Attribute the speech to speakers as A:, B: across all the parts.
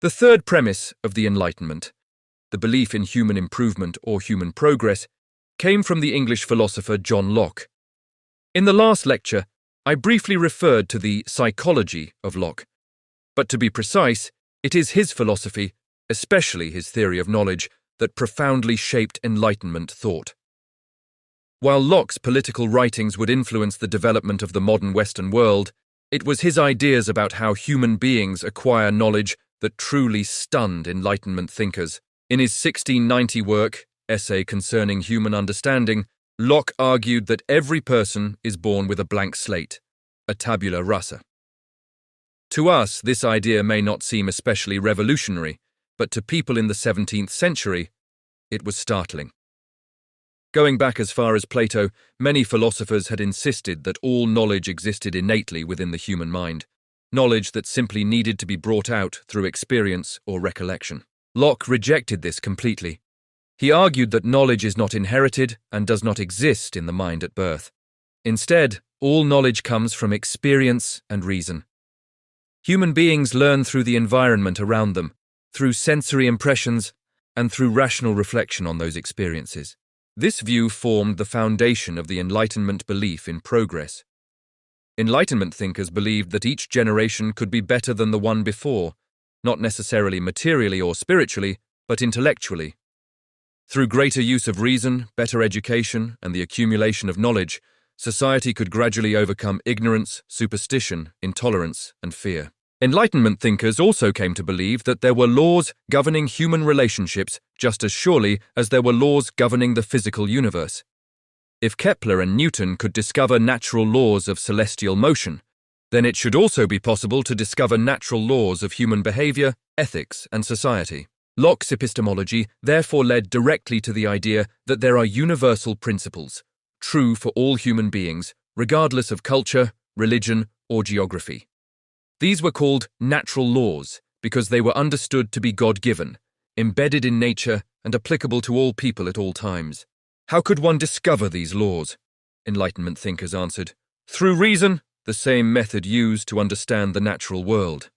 A: The third premise of the Enlightenment, the belief in human improvement or human progress, came from the English philosopher John Locke. In the last lecture, I briefly referred to the psychology of Locke, but to be precise, it is his philosophy, especially his theory of knowledge, that profoundly shaped Enlightenment thought. While Locke's political writings would influence the development of the modern Western world, it was his ideas about how human beings acquire knowledge that truly stunned Enlightenment thinkers. In his 1690 work, Essay Concerning Human Understanding, Locke argued that every person is born with a blank slate, a tabula rasa. To us, this idea may not seem especially revolutionary, but to people in the 17th century, it was startling. Going back as far as Plato, many philosophers had insisted that all knowledge existed innately within the human mind, knowledge that simply needed to be brought out through experience or recollection. Locke rejected this completely. He argued that knowledge is not inherited and does not exist in the mind at birth. Instead, all knowledge comes from experience and reason. Human beings learn through the environment around them, through sensory impressions, and through rational reflection on those experiences. This view formed the foundation of the Enlightenment belief in progress. Enlightenment thinkers believed that each generation could be better than the one before, not necessarily materially or spiritually, but intellectually. Through greater use of reason, better education, and the accumulation of knowledge, society could gradually overcome ignorance, superstition, intolerance, and fear. Enlightenment thinkers also came to believe that there were laws governing human relationships just as surely as there were laws governing the physical universe. If Kepler and Newton could discover natural laws of celestial motion, then it should also be possible to discover natural laws of human behavior, ethics, and society. Locke's epistemology therefore led directly to the idea that there are universal principles, true for all human beings, regardless of culture, religion, or geography. These were called natural laws because they were understood to be God-given, embedded in nature, and applicable to all people at all times. How could one discover these laws? Enlightenment thinkers answered, through reason, the same method used to understand the natural world.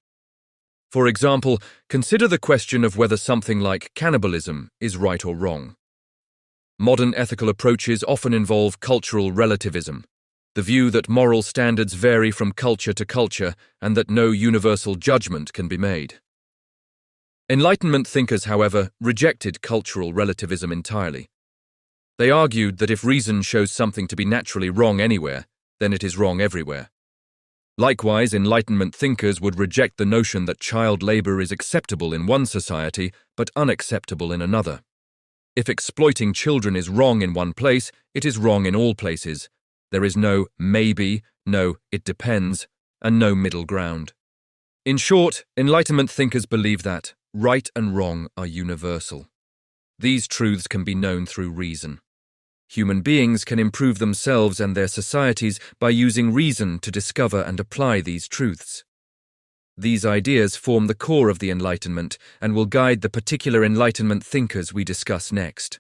A: For example, consider the question of whether something like cannibalism is right or wrong. Modern ethical approaches often involve cultural relativism, the view that moral standards vary from culture to culture and that no universal judgment can be made. Enlightenment thinkers, however, rejected cultural relativism entirely. They argued that if reason shows something to be naturally wrong anywhere, then it is wrong everywhere. Likewise, Enlightenment thinkers would reject the notion that child labor is acceptable in one society but unacceptable in another. If exploiting children is wrong in one place, it is wrong in all places. There is no maybe, no it depends, and no middle ground. In short, Enlightenment thinkers believe that right and wrong are universal. These truths can be known through reason. Human beings can improve themselves and their societies by using reason to discover and apply these truths. These ideas form the core of the Enlightenment and will guide the particular Enlightenment thinkers we discuss next.